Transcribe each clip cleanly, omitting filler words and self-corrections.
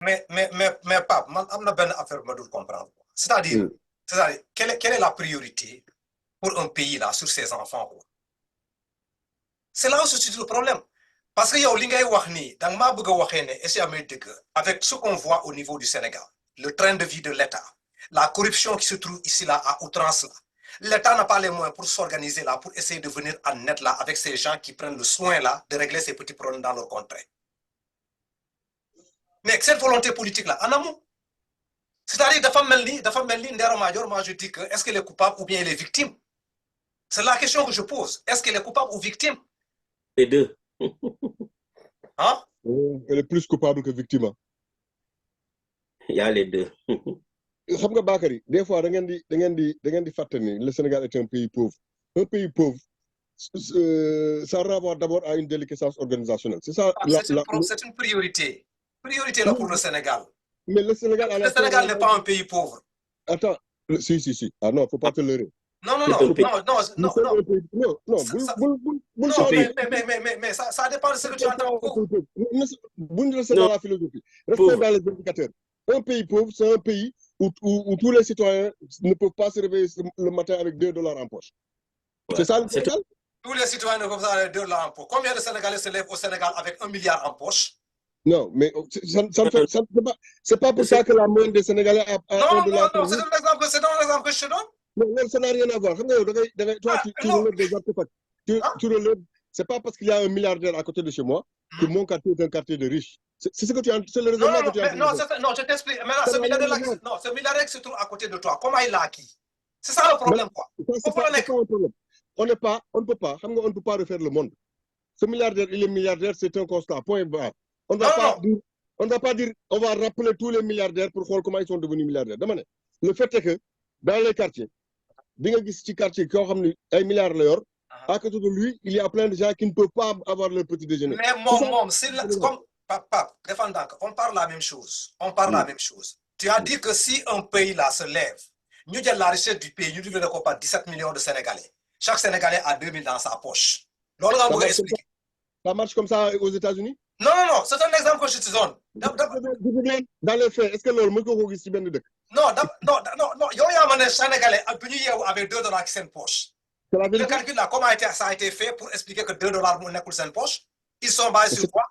Mais Pape, man am na benn affaire ma dul comprendre. C'est-à-dire, quelle est la priorité pour un pays là sur ses enfants, quoi? C'est là où se situe le problème. Parce que yow li ngay wax nii danga maa bëgg a waxee ne est-ce que avec ce qu'on voit au niveau du Sénégal, le train de vie de l'État, la corruption qui se trouve ici là à outrance là, l'État n'a pas les moyens pour s'organiser là, pour essayer de venir en aide là avec ces gens qui prennent le soin là de régler ces petits problèmes dans leur contrée. Mais cette volonté politique là, en amont, c'est-à-dire dafa mel ni Ndella Madior, moi je dis que est-ce qu'elle est coupable ou bien elle est victime? C'est la question que je pose. Est-ce qu'elle est coupable ou victime? Les deux. Hein? Elle est plus coupable que victime. Il y a les deux. Xam nga Bakary, des fois da ngeen di fàtte ni le Sénégal est un pays pauvre. Un pays pauvre, ça renvoie d'abord à une déliquescence organisationnelle. C'est ça. C'est une priorité. Priorité là pour le Sénégal. Mais le Sénégal n'est pas un pays pauvre. Attends, si. Ah non, faut pas te leurrer. Non, mais ça dépend de ce que tu entends. Buñ rester dans la philosophie. Restons dans les indicateurs. Un pays pauvre, c'est un pays où tous les citoyens ne peuvent pas se réveiller le matin avec $2 en poche. Ouais. C'est ça le Sénégal? Tous les citoyens ne peuvent pas avoir $2 en poche. Combien de Sénégalais se lèvent au Sénégal avec 1 milliard en poche? Non, mais c'est pas pour ça que la moyenne des Sénégalais a $1. Non, c'est un exemple que je te donne. Non, ça n'a rien à voir. Toi, tu relèves des artefacts. Tu relèves. C'est pas parce qu'il y a un milliardaire à côté de chez moi que mon quartier est un quartier de riches. C'est ce que tu as. C'est le raisonnement que tu as. Non, je t'explique. Maintenant, ce milliardaire qui se trouve à côté de toi, comment il l'a acquis? C'est ça le problème, quoi. C'est pas un problème. On ne peut pas refaire le monde. Ce milliardaire, il est milliardaire, c'est un constat. Point barre. On ne va pas dire, on va rappeler tous les milliardaires pour voir comment ils sont devenus milliardaires. Le fait est que dans les quartiers, dans les quartiers qui ont un milliard d'euros, à côté de lui, il y a plein de gens qui ne peuvent pas avoir leur petit déjeuner. Mais c'est comme papa, défendant, on parle la même chose. La même chose. Tu as dit que si un pays là se lève, nous avons la richesse du pays, nous devons pas 17 millions de Sénégalais. Chaque Sénégalais a 2000 dans sa poche. Ça marche comme ça aux États-Unis? Non, c'est un exemple que je te donne. Dans les faits, est-ce que l'on peut vous dire Non, il y a un Sénégalais avec $2 qui sont poche. Le calcul là, comment ça a été fait pour expliquer que $2 n'est pas une poche? Ils sont basés sur quoi?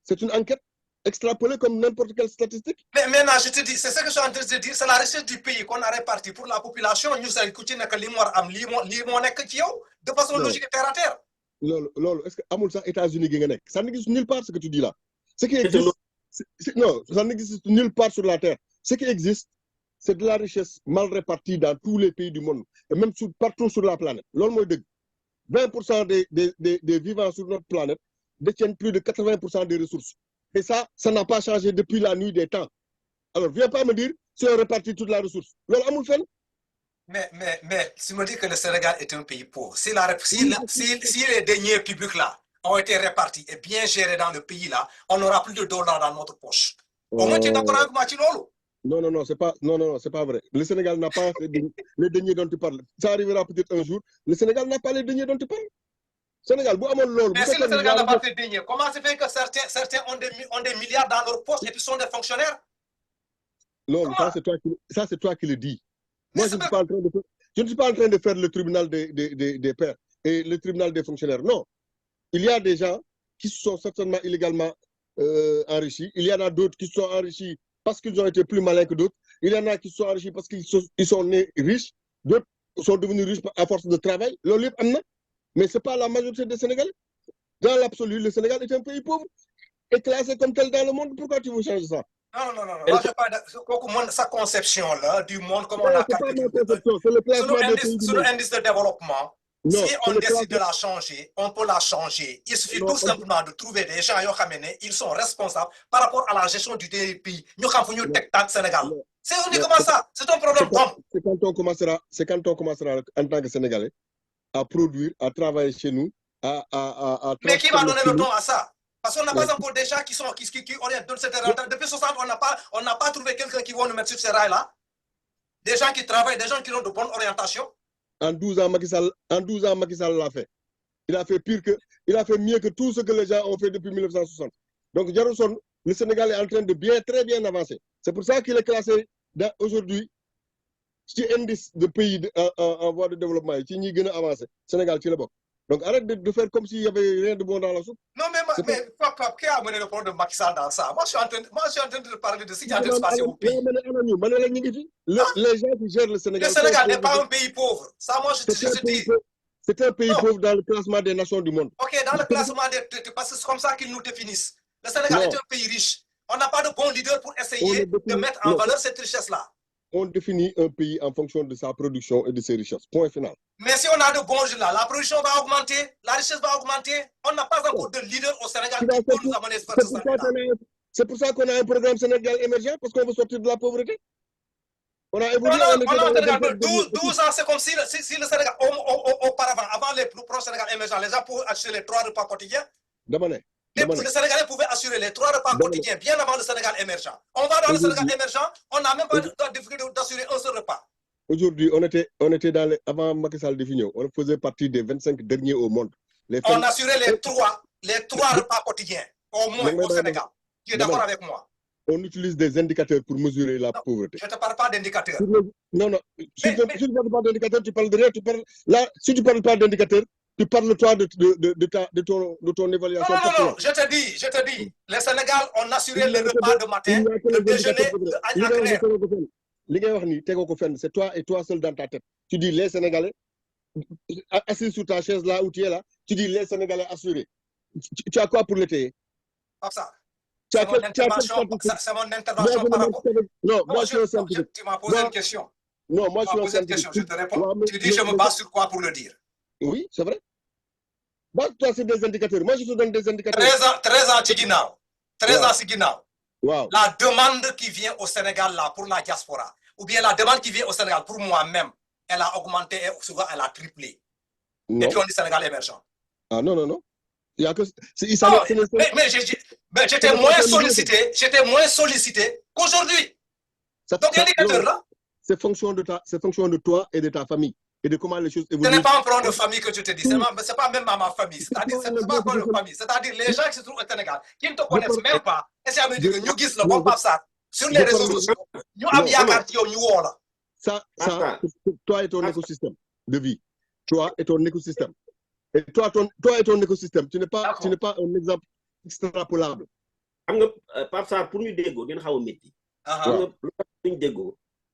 C'est une enquête extrapolée comme n'importe quelle statistique. Mais maintenant, je te dis, c'est ce que je suis en train de te dire, c'est la richesse du pays qu'on a réparti pour la population. Nous avons écouté que de façon logique et terre à terre. Est-ce que Amoul, ça, États-Unis, ça n'existe nulle part ce que tu dis là. Ce qui existe, non, ça n'existe nulle part sur la terre. Ce qui existe, c'est de la richesse mal répartie dans tous les pays du monde, et même partout sur la planète. 20% des vivants sur notre planète détiennent plus de 80% des ressources. Et ça n'a pas changé depuis la nuit des temps. Alors, viens pas me dire si on répartit toute la ressource. Mais si on me dit que le Sénégal est un pays pauvre, si les deniers publics là ont été répartis et bien gérés dans le pays là, on n'aura plus de dollars dans notre poche. Au moins, tu es d'accord avec moi, Non, c'est pas vrai. Le Sénégal n'a pas les deniers dont tu parles. Ça arrivera peut-être un jour. Le Sénégal n'a pas les deniers dont tu parles. Sénégal, mais si le Sénégal n'a pas fait de deniers, comment se fait que certains ont des milliards dans leur poche et puis sont des fonctionnaires? Non, ça c'est toi qui le dis. Moi, je ne suis pas en train de faire le tribunal des pères et le tribunal des fonctionnaires. Non. Il y a des gens qui se sont certainement illégalement enrichis. Il y en a d'autres qui se sont enrichis parce qu'ils ont été plus malins que d'autres. Il y en a qui se sont enrichis parce qu'ils sont nés riches. D'autres sont devenus riches à force de travail. Mais ce n'est pas la majorité des Sénégalais. Dans l'absolu, le Sénégal est un pays pauvre et classé comme tel dans le monde. Pourquoi tu veux changer ça? Non. Là, je parle de sa conception-là du monde, comment on a calculé. Sur l'indice de développement, non, si on décide de la changer, on peut la changer. Il suffit tout simplement de trouver des gens ils sont responsables par rapport à la gestion du pays. Nous avons fait le Sénégal. C'est uniquement ça. C'est un problème d'homme. C'est quand on commencera en tant que Sénégalais à produire, à travailler chez nous, Mais qui va donner le don à ça? Parce qu'on n'a pas encore des gens qui orientent dans cette raille. Depuis 60, on n'a pas trouvé quelqu'un qui va nous mettre sur ces rails-là. Des gens qui travaillent, des gens qui ont de bonnes orientations. En 12 ans, Macky Sall l'a fait. Il a fait mieux que tout ce que les gens ont fait depuis 1960. Donc, Jarosson, le Sénégal est en train de très bien avancer. C'est pour ça qu'il est classé aujourd'hui ci indice de pays en voie de développement ci ñi gën a avancé Sénégal ci la bokk. Donc arrête de faire comme s'il y avait rien de bon dans la soupe. Non, mais Pape, qui a amené le problème de Macky Sall dans ça? Moi, je suis en train de parler de ce qui est en train de se passer au pays. Les gens qui gèrent le Sénégal. Le Sénégal n'est pas un pays pauvre. Ça, moi, je te dis. C'est un pays pauvre dans le classement des nations du monde. Ok, dans le classement des... Parce que c'est comme ça qu'ils nous définissent. Le Sénégal est un pays riche. On n'a pas de bons leaders pour essayer de mettre en valeur cette richesse-là. On définit un pays en fonction de sa production et de ses richesses. Point final. Mais si on a de bons leaders là, la production va augmenter, la richesse va augmenter. On n'a pas encore de leader au Sénégal qui peut nous amener vers ce Sénégal. C'est pour ça qu'on a un programme Sénégal émergent, parce qu'on veut sortir de la pauvreté. On a évolué. On a 12 ans, c'est comme si le Sénégal, auparavant, avant les projets Sénégal émergents, les gens pouvaient assurer les 3 repas quotidiens. Le Sénégalais pouvait assurer les 3 repas quotidiens bien avant le Sénégal émergent. On va dans le Sénégal émergent, on n'a même pas de difficulté d'assurer un seul repas. Aujourd'hui, on était dans avant Macky Sall défini, on faisait partie des 25 derniers au monde. On assurait les 3 repas quotidiens au moins au Sénégal. Tu es d'accord avec moi? On utilise des indicateurs pour mesurer la pauvreté. Je ne te parle pas d'indicateurs. Non. Si tu ne parles pas d'indicateurs, tu parles de rien. Là, si tu ne parles pas d'indicateurs, tu parles toi de ton évaluation. Non, je te dis, le Sénégal, on assurait le repas de matin, le déjeuner, c'est toi et toi seul dans ta tête. Tu dis les Sénégalais, assis sur ta chaise là où tu es là, tu dis les Sénégalais assurés. Tu as quoi pour l'été? Ça. C'est mon intervention par rapport. Non, moi je suis un scientifique. Tu m'as posé une question. Non, moi je suis un scientifique. Je te réponds. Tu dis je me base sur quoi pour le dire? Oui, c'est vrai. Base-toi sur des indicateurs. Moi, je te donne des indicateurs. 13 ans Tiginao. 13 ans Tiginao. Wow. La demande qui vient au Sénégal là pour la diaspora, ou bien la demande qui vient au Sénégal pour moi-même, elle a augmenté et souvent elle a triplé. Non. Et puis on dit Sénégal émergent. Ah non. Il y a que. Mais j'étais moins sollicité qu'aujourd'hui. Donc l'indicateur là. C'est fonction de toi et de ta famille. Et de comment les choses évoluent. Ce n'est pas un problème de famille que je te dis, c'est pas même à ma famille. C'est-à-dire, c'est pas un problème de famille. C'est-à-dire, les gens qui se trouvent au Sénégal, qui ne te connaissent même pas, et c'est à me dire que nous guissons le bon ça sur les réseaux sociaux. Nous avons yakar qui ont là. Ça, toi et ton écosystème de vie. Toi et ton écosystème. Et toi et ton écosystème, tu n'es pas un exemple extrapolable. Pape Sarr, pour nous dégo, nous avons métier.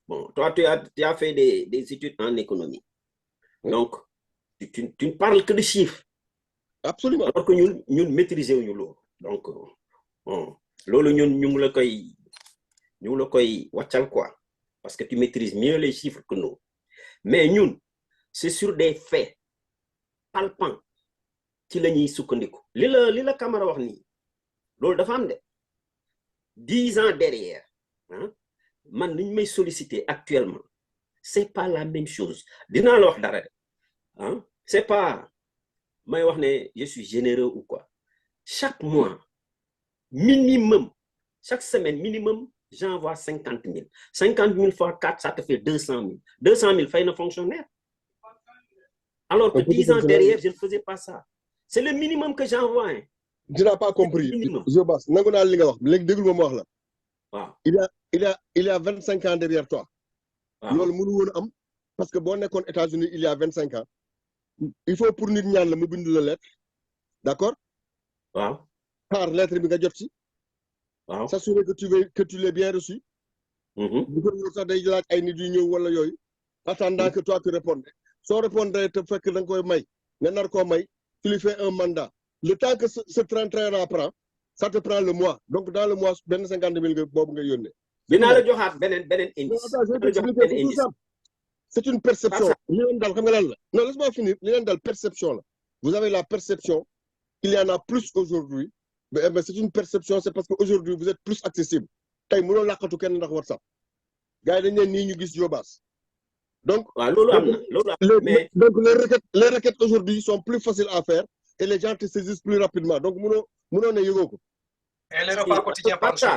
Bon, toi, tu as fait des études en économie. Donc, tu ne parles que de chiffres. Absolument. Alors que nous maîtrisons nous. Donc, nous le koy wachal quoi. Parce que tu maîtrises mieux les chiffres que nous. Mais nous, c'est sur des faits palpants qui l'ont soukondiku. Lila Camara wax ni. Lolo dafa am de 10 ans derrière. Hein? Man niñ may solliciter actuellement c'est pas la même chose dina la wax dara hein c'est pas may wax né je suis généreux ou quoi chaque mois minimum chaque semaine minimum j'envoie 50 000 50 000 fois 4 ça te fait 200 000 200 000 fay na fonctionnaire alors que 10 ans derrière je ne faisais pas ça c'est le minimum que j'envoie hein. Tu n'as pas compris Jobas nangu na li nga wax légui déglu ma wax la waaw il y a 25 ans derrière toi. Lolu mënu won am parce que bo nekkon États-Unis il y a 25 ans. Il faut pour nit ñaan la mu bind la lettre. D'accord? Waaw. Par lettre bi nga jot ci. Waaw. S'assurer que tu l'aies bien reçu. Bu ko ñu sax day laaj ay nit yu ñew wala yoy. Attendant que toi tu répondes. So répondre te fekk dang koy may, nga nar ko may, tu lui fais un mandat. Le temps que ce train prend, ça te prend le mois. Donc dans le mois 50 000 bobu nga yónnee. Dina la joxat benen indice. C'est une perception. Non, laisse-moi finir. Perception. Là. Vous avez la perception qu'il y en a plus aujourd'hui. Mais c'est une perception, c'est parce qu'aujourd'hui, vous êtes plus accessible. Donc, les requêtes aujourd'hui sont plus faciles à faire et les gens te saisissent plus rapidement. Donc, et les repas quotidiens par jour.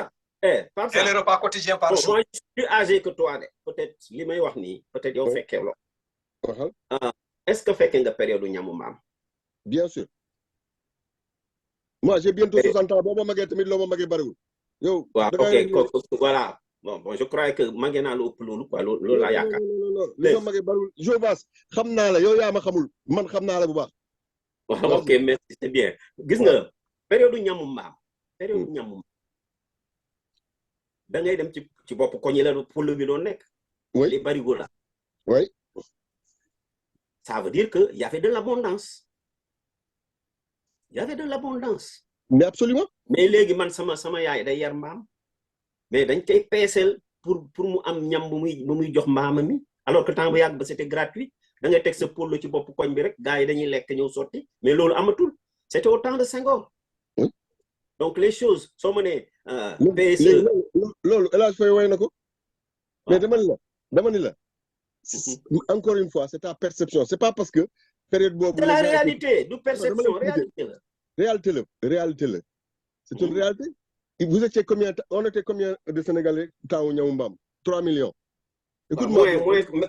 Et les repas quotidiens par jour. Moi, je suis plus âgé que toi. Peut-être, peut-être, on fait quelque chose. Est-ce que fait une période où nous avons? Bien sûr. Moi, j'ai bientôt 60 ans. Yo, ok, voilà. Bon, je crois que Magena lo lolu quoi, lolu la yakar. Non. Li ma magé barul. Jobas, xamna la, yow ya ma xamul. Man xamna la bu baax. Ok, merci, c'est bien. Gis nga période ñamu mbaam. Période ñamu. Da ngay dem ci bop ko ñi la polo bi do nek. Oui. Les barigots là. Oui. Ça veut dire que il y avait de l'abondance. Il y avait de l'abondance. Mais absolument. Mais légui man sama yaay day yar mbaam. Mais dañ koy peesel pour mu am ñam bu muy jox mbaama mi alors que temps bu yàgg ba c'était gratuit da ngay teg sa polo ci bopp koñ bi rek gars yi dañuy lekk ñëw sotti mais loolu amatul c'était au temps de Senghor. Oui. Donc les choses soo mënee PSE loolu El Hadj Faye way na ko mais dama ni la encore une fois c'est ta perception c'est pas parce que période boobu c'est la réalité du perception réalité la c'est une réalité. Vous étiez combien, on était combien de Sénégalais dans Nyamoumbam? 3 millions. Écoute-moi.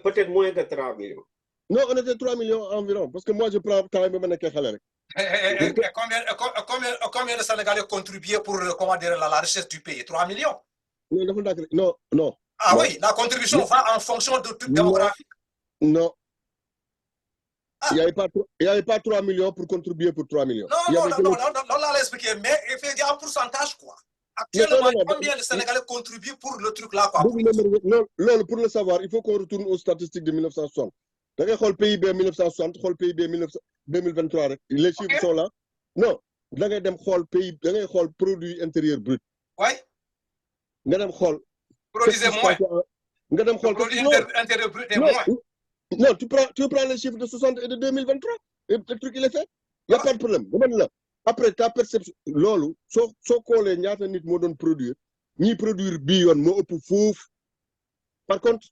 Peut-être moins que 3 millions. Non, on était 3 millions environ. Parce que moi, je prends quand même combien de Sénégalais contribuaient pour la richesse du pays? 3 millions? Non. Ah oui, la contribution va en fonction de toute démographie. Non. Il n'y avait pas 3 millions pour contribuer pour 3 millions. Non, là, l'expliquer, mais il fait un pourcentage, quoi. Actuellement, combien de Sénégalais contribuent pour le truc là, quoi? Non, pour le savoir, il faut qu'on retourne aux statistiques de 1960. Vous regardez le PIB 1960, le PIB 2023, les chiffres sont là. Non, vous regardez le produit intérieur brut. Oui. Produisez moins. Le produit intérieur brut est moins. Non, tu prends les chiffres de 60 et de 2023, et le truc il est fait. Il n'y a pas de problème. Après, ta perception, lolo, so collé ñaata nit mo doon produire, ñi produire bi yoon mo ëpp fouf. Par contre,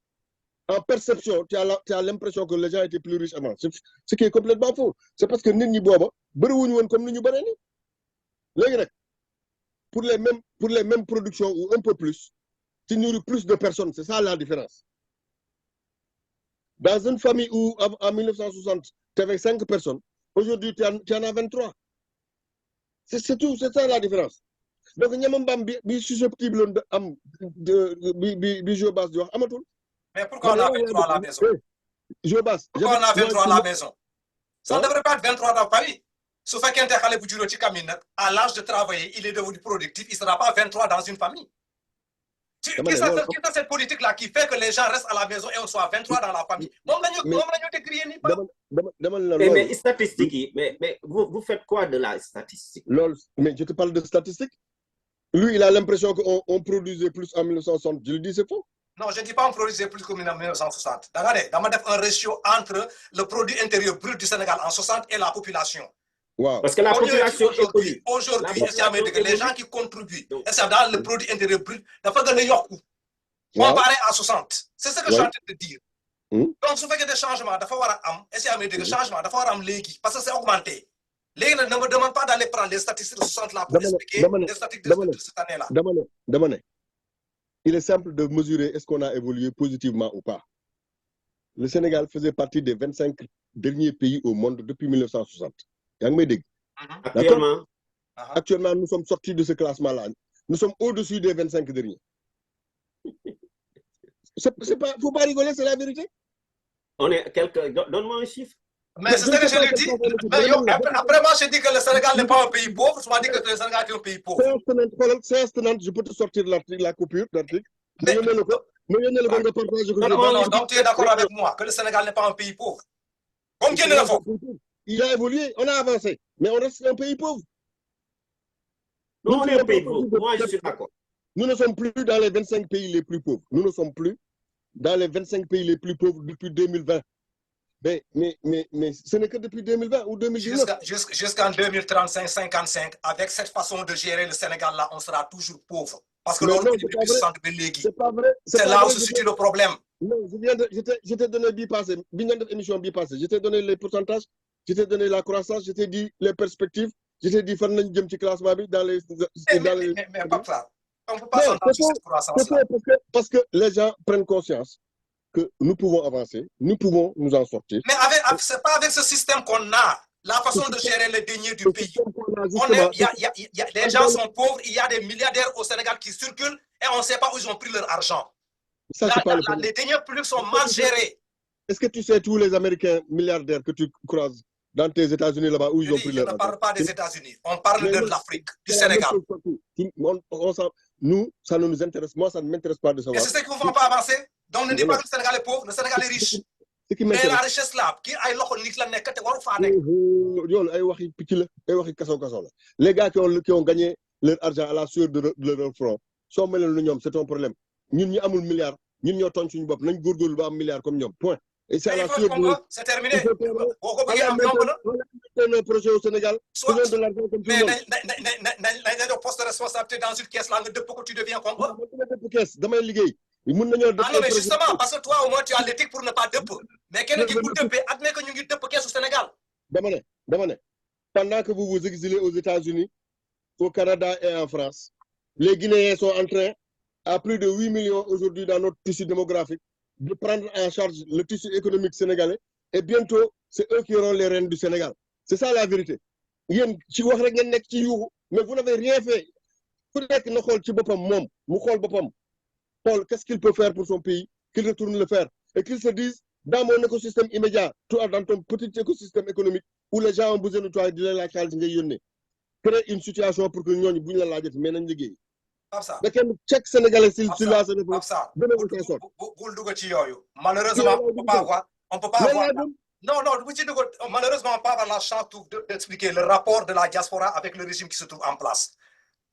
en perception, tu as l'impression que les gens étaient plus riches avant. Ce qui est complètement faux. C'est parce que nit ñi boba bari wuñu won comme ni ñu bari ni. Légui nak pour les mêmes productions ou un peu plus, tu nourris plus de personnes, c'est ça la différence. Dans une famille où en 1960, tu avais 5 personnes, aujourd'hui tu en as 23. C'est tout, c'est ça la différence. Donc, Nyamambam bi susceptible de Jobas di wax amatul. Mais pourquoi on a 23 à la maison? Pourquoi on a 23 à la maison? Ça ne devrait pas être 23 dans Paris. Sauf qu'un xalé bu juddoo ci Kamine à l'âge de travailler, il est devenu productif, il ne sera pas 23 dans une famille. Qui est cette politique-là qui fait que les gens restent à la maison et on soit 23 dans la famille? Mais statistiques, mais vous faites quoi de la statistique? Mais je te parle de statistiques. Lui, il a l'impression qu'on produisait plus en 1960. Je le dis, c'est faux. Non, je ne dis pas qu'on produisait plus qu'en 1960. Regardez, on a un ratio entre le produit intérieur brut du Sénégal en 60 et la population. Wow. Parce que la population aujourd'hui, les gens qui contribuent dans le produit intérieur brut, il faut gagner Yorkou. Comparé à 60. C'est ce que je suis en train de dire. Donc, si vous faites des changements, il faut avoir des changements, il faut avoir parce que c'est augmenté. Ne me demande pas d'aller prendre les statistiques de 60 là pour expliquer les statistiques de cette année-là. Il est simple de mesurer est-ce qu'on a évolué positivement ou pas. Le Sénégal faisait partie des 25 derniers pays au monde depuis 1960. Actuellement, nous sommes sortis de ce classement-là. Nous sommes au-dessus des 25 derniers. Faut pas rigoler, c'est la vérité. On est donne-moi un chiffre. Mais c'est ce que je lui dis. Mais après moi, je dis que le Sénégal n'est pas un pays pauvre. Tu m'as dit que le Sénégal est un pays pauvre. Je peux te sortir la coupure d'article. Non, donc tu es d'accord avec moi que le Sénégal n'est pas un pays pauvre. Combien de fois? Il a évolué, on a avancé, mais on reste un pays pauvre. Non, on est un pays pauvre. Moi, je suis d'accord. Nous ne sommes plus dans les 25 pays les plus pauvres. Nous ne sommes plus dans les 25 pays les plus pauvres depuis 2020. Mais ce n'est que depuis 2020 ou 2019. Jusqu'en 2035-55, avec cette façon de gérer le Sénégal là, on sera toujours pauvre. Parce que l'on c'est pas vrai. C'est là où se situe le problème. Non, je t'ai donné émission bipassée. Je t'ai donné les pourcentages, je t'ai donné la croissance, je t'ai dit les perspectives, je t'ai dit fan nañu jëm ci classement bi dans les. Mais pas ça. On ne peut pas s'entendre sur cette croissance là. Parce que les gens prennent conscience que nous pouvons avancer, nous pouvons nous en sortir. Mais c'est pas avec ce système qu'on a la façon de gérer les deniers du pays. Les gens sont pauvres, il y a des milliardaires au Sénégal qui circulent et on ne sait pas où ils ont pris leur argent. Ça, les deniers publics sont mal gérés. Est-ce que tu sais tous les Américains milliardaires que tu croises dans tes États-Unis là-bas où ils ont pris leur argent? Je ne parle pas des États-Unis, on parle de l'Afrique, du Sénégal. Nous, ça ne nous intéresse, moi ça ne m'intéresse pas de savoir. Et c'est ce qui ne vont pas avancer. Donc ne dis pas que le Sénégal est pauvre, le Sénégal est riche. Mais la richesse là, qui a les gars qui ont gagné leur argent à la sueur de leur front, c'est un problème. Nous, nous avons un milliard, nous avons un milliard comme nous. Point. Et c'est à la sueur de... C'est terminé. On a un projet au Sénégal. Soit, mais nous poste de responsabilité dans une caisse là, depuis que tu deviens Congo. Non, mais justement, parce que toi, au moins, tu as l'éthique pour ne pas dépôt. Mais quelqu'un qui peut dépôt, admet que nous avons dépôt au Sénégal. Damane. Pendant que vous vous exilez aux États-Unis, au Canada et en France, les Guinéens sont en train, à plus de 8 millions aujourd'hui dans notre tissu démographique, de prendre en charge le tissu économique sénégalais. Et bientôt, c'est eux qui auront les rênes du Sénégal. C'est ça la vérité. Mais vous n'avez rien fait. Paul, qu'est-ce qu'il peut faire pour son pays? Qu'il retourne le faire. Et qu'il se dise, dans mon écosystème immédiat, toi, dans ton petit écosystème économique, où les gens ont besoin de toi, crée une situation pour que nous ne puissions pas faire. Mais quel check sénégalais s'il là, c'est malheureusement, on ne peut pas avoir. Non, malheureusement, on ne peut pas avoir la chance d'expliquer le rapport de la diaspora avec le régime qui se trouve en place.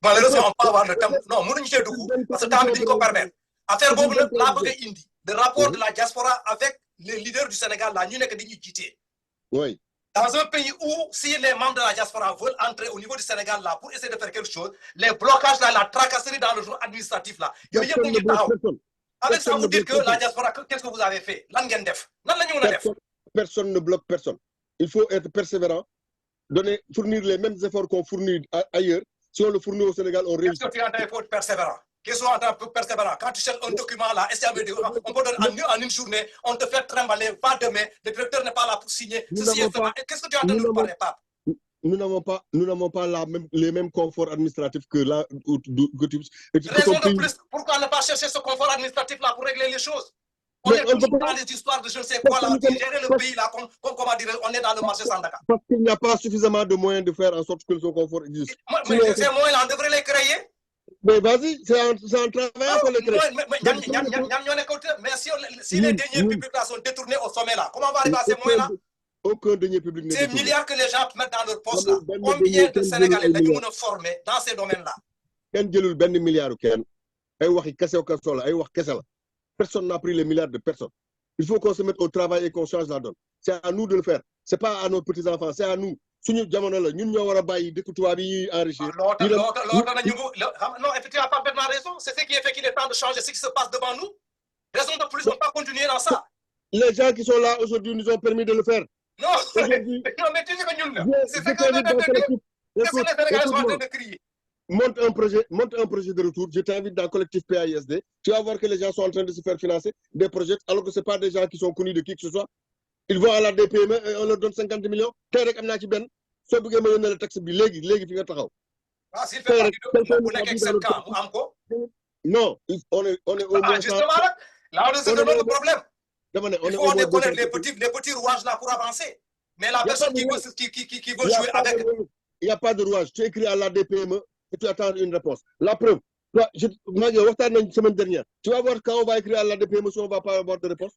Malheureusement, on ne peut pas avoir le temps. Non, nous ne parce que le temps ne permet. Affaire Bob, le rapport de la diaspora avec les leaders du Sénégal, là, nous n'avons que oui. Dans un pays où, si les membres de la diaspora veulent entrer au niveau du Sénégal là pour essayer de faire quelque chose, les blocages là, la tracasserie dans le jour administratif là, avec ça, vous dites que la diaspora, qu'est-ce que vous avez fait? Personne ne bloque personne. Il faut être persévérant, fournir les mêmes efforts qu'on fournit ailleurs. Si on le fournit au Sénégal, on réussit. Qu'est-ce que tu entends pour être persévérant? Qu'est-ce que tu entends pour persévérant? Quand tu cherches un document là, on peut donner en une journée, on te fait trimballer, pas demain, le directeur n'est pas là pour signer. Qu'est-ce que tu entends nous parler, Pape? Nous n'avons pas les mêmes conforts administratifs que là. Raison de plus, pourquoi ne pas chercher ce confort administratif là pour régler les choses? On est toujours dans les histoires de je ne sais quoi là, gérer le pays là, comment dire, on est dans le marché sans Dakar. Parce qu'il n'y a pas suffisamment de moyens de faire en sorte que ce confort existe. Mais ces moyens-là, on devrait les créer. Mais vas-y, c'est un travail pour les créer. Mais si les deniers publics là sont détournés au sommet là, comment on va arriver à ces moyens-là? Aucun denier public n'est détourné. Ces milliards que les gens mettent dans leur poste là, combien de Sénégalais nous former dans ces domaines-là? Personne n'a pris les milliards de personnes. Il faut qu'on se mette au travail et qu'on change la donne. C'est à nous de le faire. Ce n'est pas à nos petits-enfants, c'est à nous. Nous, nous devons enrichir. Non, effectivement, tu n'as pas vraiment raison. C'est ce qui fait qu'il est temps de changer ce qui se passe devant nous. Raison de plus, on ne peut pas continuer dans ça. Les gens qui sont là aujourd'hui nous ont permis de le faire. Non, mais tu sais que nous, c'est ce que qu'est-ce que les Sénégalais sont en train de crier? Monte un projet de retour. Je t'invite dans le collectif PAISD. Tu vas voir que les gens sont en train de se faire financer des projets, alors que ce n'est pas des gens qui sont connus de qui que ce soit. Ils vont à la DPME et on leur donne 50 millions. Ah, s'il fait non, on est au moins. Justement, là, on est le problème. Il faut déconner les petits rouages là pour avancer. Mais la personne qui veut jouer avec. Il n'y a pas de rouage. Tu écris à la DPME et tu attends une réponse. La preuve, une semaine dernière, tu vas voir quand on va écrire à la DPME si on ne va pas avoir de réponse.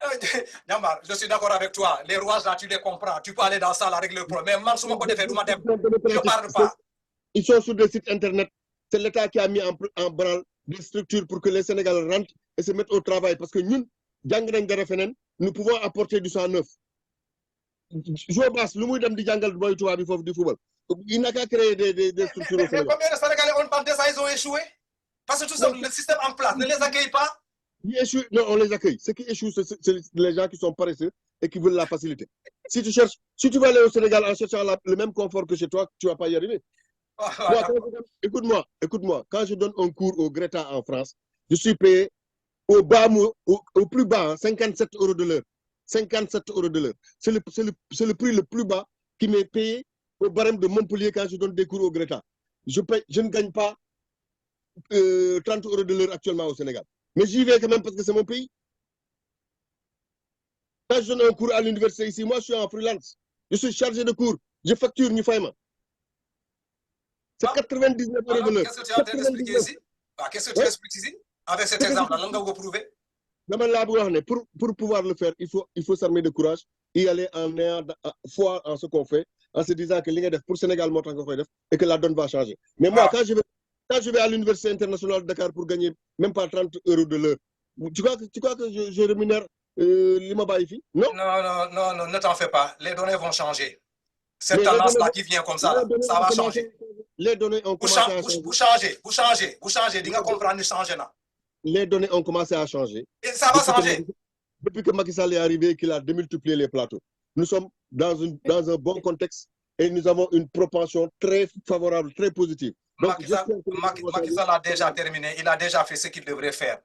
Yamar, je suis d'accord avec toi. Les rouages là, tu les comprends. Tu peux aller dans ça, la régler le problème. Mais je ne parle pas. Ils sont sur des sites internet. C'est l'État qui a mis en branle des structures pour que les Sénégalais rentrent et se mettent au travail. Parce que nous, nous pouvons apporter du sang neuf. Il n'a qu'à créer des structures au Sénégal. Mais combien de Sénégalais ont tenté ça, ils ont échoué? Parce que tout ça, le système en place ne les accueille pas. Non, on les accueille. Ceux qui échouent, c'est les gens qui sont paresseux et qui veulent la facilité. Si tu vas aller au Sénégal en cherchant le même confort que chez toi, tu ne vas pas y arriver. Écoute-moi. Quand je donne un cours au Greta en France, je suis payé au plus bas, 57 € de l'heure. 57 € de l'heure. C'est le prix le plus bas qui m'est payé au barème de Montpellier quand je donne des cours au Greta. Je ne gagne pas 30 € de l'heure actuellement au Sénégal. Mais j'y vais quand même parce que c'est mon pays. Quand je donne un cours à l'université ici, moi je suis en freelance. Je suis chargé de cours. Je facture Nifaïma. C'est 99 € de l'heure. Qu'est-ce que tu es en train d'expliquer ici? Qu'est-ce que tu expliques ici? Avec cet exemple-là, l'on va vous prouver. Pour pouvoir le faire, il faut s'armer de courage et aller en ayant foi en ce qu'on fait, en se disant que l'Ingédef pour Sénégal et que la donne va changer. Mais moi, quand je vais à l'Université internationale de Dakar pour gagner même pas 30 € de l'heure, tu crois que je rémunère l'Imabaïfi? Non? Non, ne t'en fais pas. Les données vont changer. Cette tendance-là qui vient comme ça, ça va changer. Les données ont commencé à changer. Vous changez. Dis-moi comprendre, changer là. Les données ont commencé à changer. Et ça va changer. Depuis que Macky Sall est arrivé, qu'il a démultiplié les plateaux. Nous sommes dans un bon contexte et nous avons une propension très favorable, très positive. Donc, Macky Sall a déjà terminé. Il a déjà fait ce qu'il devrait faire.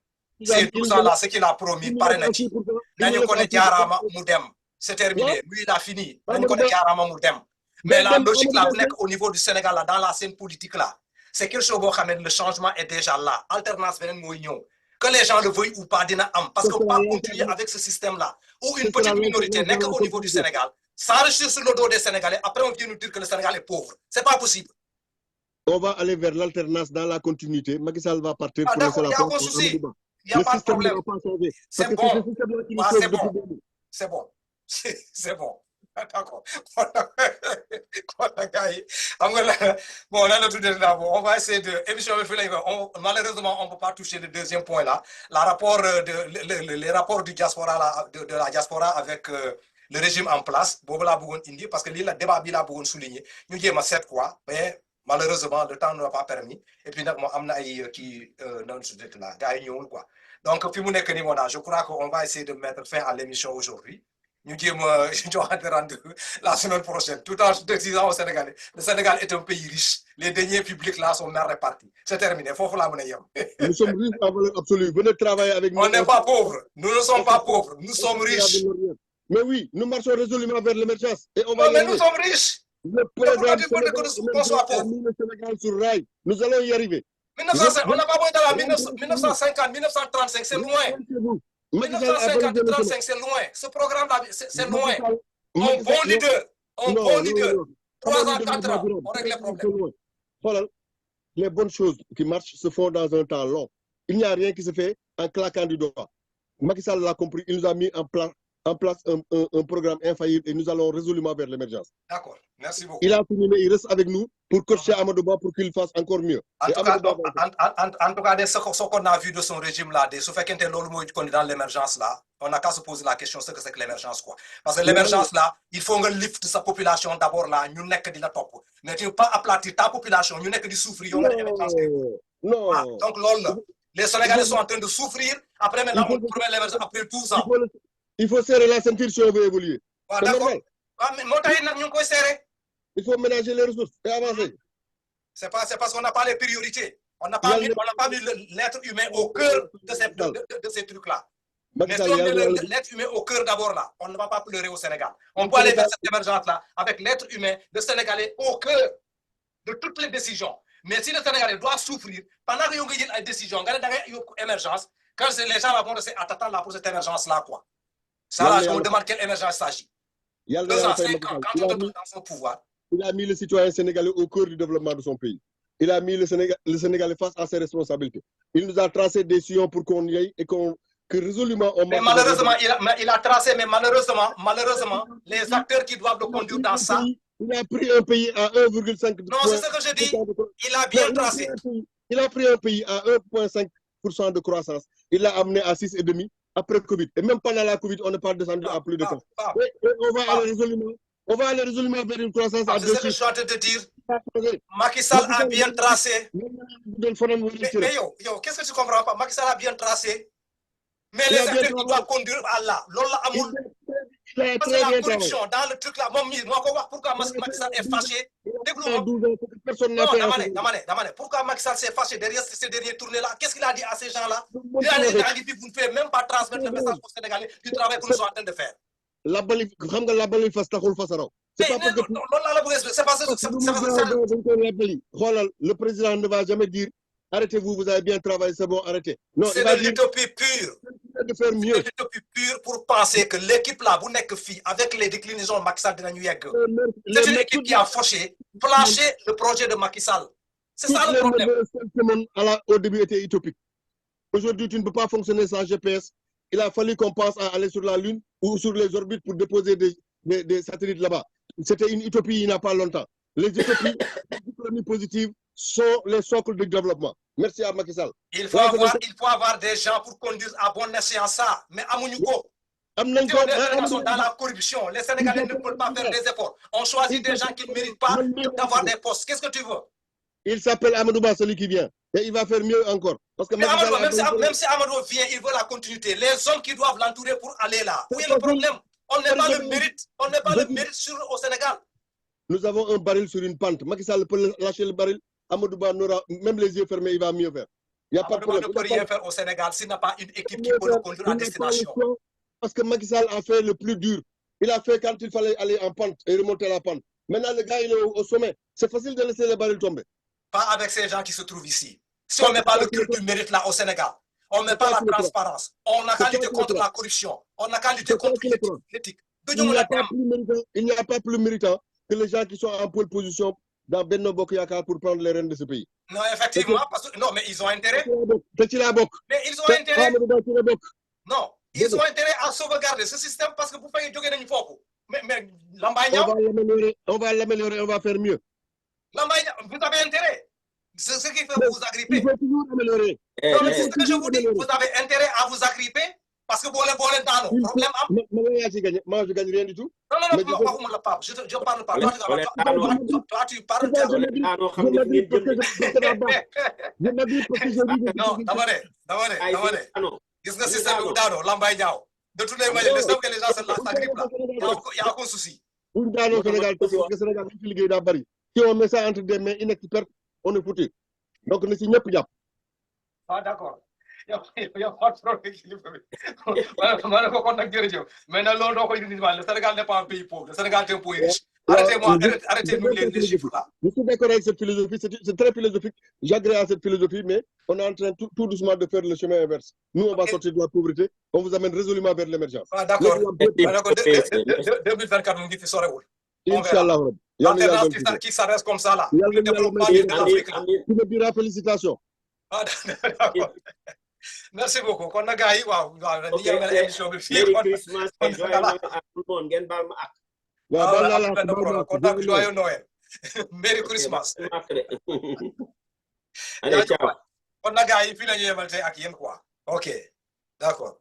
C'est tout ça là, ce qu'il a promis. C'est terminé. Lui, il a fini. Mais la logique là, au niveau du Sénégal, là, dans la scène politique là, c'est quelque chose où le changement est déjà là. Alternance, que les gens le veuillent ou pas, parce qu'on ne peut pas continuer avec ce système-là, où une petite minorité n'est qu'au niveau du Sénégal, s'enrichir sur le dos des Sénégalais, après on vient nous dire que le Sénégal est pauvre. C'est pas possible. On va aller vers l'alternance dans la continuité. Macky Sall va partir pour d'accord, il n'y a aucun souci. Il n'y a pas de problème. C'est bon. C'est bon. C'est bon. D'accord. Bon, on va essayer de. Malheureusement, on ne peut pas toucher le deuxième point là. Les rapports du diaspora, de la diaspora avec le régime en place. Parce que le débat est souligné. Nous disons 7 quoi. Mais malheureusement, le temps ne l'a pas permis. Et puis, donc, je crois qu'on va essayer de mettre fin à l'émission aujourd'hui. Nous disons rendez-vous la semaine prochaine, tout en disant au Sénégalais. Le Sénégal est un pays riche. Les deniers publics là sont mal répartis. C'est terminé. Nous sommes riches en valeur absolue. Venez travailler avec nous. On n'est pas pauvres. Nous ne sommes pas pauvres. Nous sommes riches. Mais oui, nous marchons résolument vers l'émergence. Mais nous sommes riches. Le programme a mis le Sénégal sur rail. Nous allons y arriver. On n'a pas besoin de la 1950, 1935, c'est loin. 1950-35, c'est loin. Ce programme-là, c'est loin. Un bon leader. 3 ans, 4 ans, on règle les problèmes. Voilà. Les bonnes choses qui marchent se font dans un temps long. Il n'y a rien qui se fait en claquant du doigt. Macky Sall l'a compris. Il nous a mis en place un programme infaillible et nous allons résolument vers l'émergence. D'accord. Merci beaucoup. Il a fini, mais il reste avec nous pour coacher Amadou Ba pour qu'il fasse encore mieux. En tout cas, ce qu'on a vu de son régime-là, ce fait qu'on est dans l'émergence-là, on n'a qu'à se poser la question ce que c'est que l'émergence. Parce que l'émergence-là, il faut qu'on lift sa population d'abord là, nous n'est que de la top. Mais tu ne peux pas aplatir ta population, nous n'est que de souffrir. Non. Donc, les Sénégalais sont en train de souffrir. Après, maintenant, on promet l'émergence après 12 ans. Il faut serrer la ceinture si on veut évoluer. D'accord. Mais nous serrer. Il faut ménager les ressources et avancer. C'est parce qu'on n'a pas les priorités. On n'a pas mis l'être humain au cœur de ces trucs-là. Mais si on met l'être humain au cœur d'abord là, on ne va pas pleurer au Sénégal. On peut aller vers cette émergence-là avec l'être humain, le Sénégalais au cœur de toutes les décisions. Mais si le Sénégalais doit souffrir, pendant qu'il y a une décision, il y a une émergence, quand les gens vont rester à t'attendre pour cette émergence-là, quoi. Ça, là, on demande quelle émergence il s'agit. 2 ans, 5 ans, quand on est dans son pouvoir. Il a mis le citoyen sénégalais au cœur du développement de son pays. Il a mis le Sénégalais face à ses responsabilités. Il nous a tracé des sillons pour qu'on y aille et que résolument on marche. Mais malheureusement, il a tracé, mais malheureusement, les acteurs qui doivent le conduire dans ça. Il a pris un pays à 1,5%. Non, c'est ce que je dis. Il a bien tracé. Il a pris un pays à 1,5% de croissance. Il l'a amené à 6,5% après Covid. Et même pendant la Covid, on n'est pas descendu à plus de 4%. On va aller résolument vers une croissance à 2%. C'est ce que je suis en train de dire. Macky Sall a bien tracé. Mais qu'est-ce que tu comprends pas? Macky Sall a bien tracé. Mais les acteurs qui doivent conduire à là, parce que la corruption dans le truc là, pourquoi Macky Sall est fâché? Pourquoi Macky Sall s'est fâché derrière ces derniers tournées là? Qu'est-ce qu'il a dit à ces gens là? Vous ne pouvez même pas transmettre le message aux Sénégalais du travail que nous sommes en train de faire. C'est pas parce que c'est parce que le président ne va jamais dire arrêtez-vous, vous avez bien travaillé, c'est bon, arrêtez. Non, c'est de l'utopie pure. De faire mieux. C'est de l'utopie pure pour penser que l'équipe là, vous n'êtes que fille, avec les déclinaisons Macky Sall de la New York, c'est une équipe qui a fauché, planché le projet de Macky Sall. C'est ça le problème. Au début était utopique. Aujourd'hui, tu ne peux pas fonctionner sans GPS. Il a fallu qu'on pense à aller sur la Lune ou sur les orbites pour déposer des satellites là-bas. C'était une utopie il n'y a pas longtemps. Les utopies, les économies positives sont les socles de développement. Merci à Macky Sall. Il faut avoir des gens pour conduire à bon escient ça. Mais à Mounouko, si on est dans la corruption, les Sénégalais ne peuvent pas faire des efforts. On choisit des gens qui ne méritent pas d'avoir des postes. Qu'est-ce que tu veux? Il s'appelle Amadouba, celui qui vient. Et il va faire mieux encore. Parce que même si Amadou vient, il veut la continuité. Les hommes qui doivent l'entourer pour aller là. Où est le problème? On n'est pas le mérite. On n'est pas le mérite au Sénégal. Nous avons un baril sur une pente. Macky Sall peut lâcher le baril. Amadouba n'aura même les yeux fermés, il va mieux faire. Il n'y a pas de problème. Ne peut rien faire au Sénégal s'il n'a pas une équipe qui peut le conduire à destination. Parce que Macky Sall a fait le plus dur. Il a fait quand il fallait aller en pente et remonter la pente. Maintenant, le gars, il est au sommet. C'est facile de laisser les barils tomber. Pas avec ces gens qui se trouvent ici. Si on ne met pas le culte du mérite là au Sénégal, on ne met pas la transparence, on n'a qu'à lutter contre la corruption, on n'a qu'à lutter contre l'éthique. Il n'y a pas plus méritant que les gens qui sont en pole position dans Benno Bokk Yakaar pour prendre les rênes de ce pays. Non, effectivement, parce que, non, mais ils ont intérêt. Mais ils ont intérêt. Non, ils ont intérêt à sauvegarder ce système parce que vous faites jouer dans foku. Mais on va l'améliorer, on va faire mieux. Vous avez intérêt. C'est ce qui fait vous agripper. Il faut toujours améliorer. Non, mais c'est ce que je vous dis. Vous avez intérêt à vous agripper parce que vous avez dans le problème. Moi, je ne gagne rien du tout. Non, je ne parle pas. Toi, tu parles. Non, d'abord. Qu'est-ce que c'est ça, de toutes les manières, que les gens s'agrippent là. Il n'y a aucun souci. Si on met ça entre des mains inexpertes, on est foutu. Donc, ne s'y met plus. Ah, d'accord. Il n'y a pas de problème. Maintenant, le Sénégal n'est pas un pays pauvre. Le Sénégal est un pays riche. Arrêtez-nous les chiffres là. Je suis d'accord avec cette philosophie. C'est très philosophique. J'agrée à cette philosophie, mais on est en train tout doucement de faire le chemin inverse. Nous, on va sortir de la pauvreté. On vous amène résolument vers l'émergence. Ah, d'accord. 2024, on dit que ça sera où? Inch'Allah. L'alternance qui s'arrête comme ça là. Le développement de l'Afrique là. Tu me diras félicitations. Ah, d'accord. Merci beaucoup. Kon na gars yi waaw émission bi fii. Merry Christmas et joyeux Noël à tout le monde. Ngeen baal ma ak. Waaw, kontaan joyeux Noël. Merry Christmas. Allez, ciao. Kon na gars yi fii la ñu yemal tey ak yéen quoi. OK. D'accord.